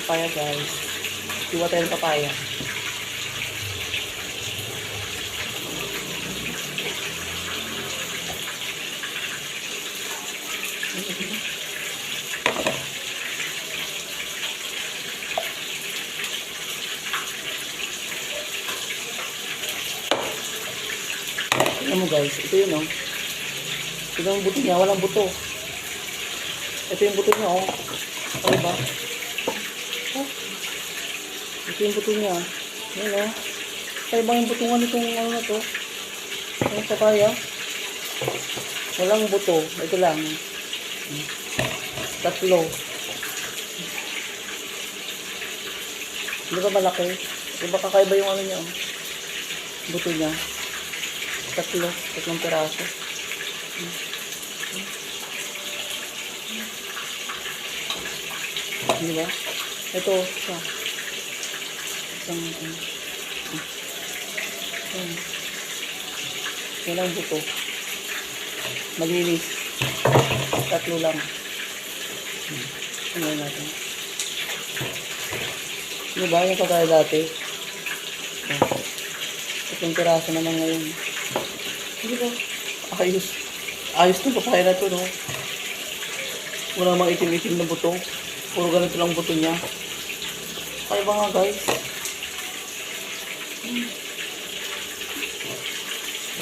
papaya guys. Iwa tayo ng papaya. Tignan mo guys, ito yun oh. Tignan mo buto niya, walang buto. Ito yung buto niya oh. Ano ba? Oh. Ito yung buto niya. Yan oh. Kaya ba yung butungan itong ano na to? Yung papaya? Walang buto. Ito lang. Tatlo. Hindi ba malaki? Di ba kakaiba yung ano niya oh. Buto niya. Tatlong piraso. Di ba? Ito, siya. Isang, walang buto. Malinis. Tatlo lang. Ano natin? Di ba? Yung kagaya dati. Tatlong piraso naman ngayon. Di ba? Ayos. Ayos na papaya na to, no? Wala mang itim-itim na buto. Puro ganito lang buto niya. Kaya ba nga, guys?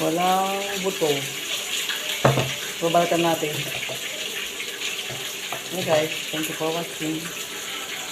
Walang buto. Babalikan natin. Okay, guys. Thank you for watching.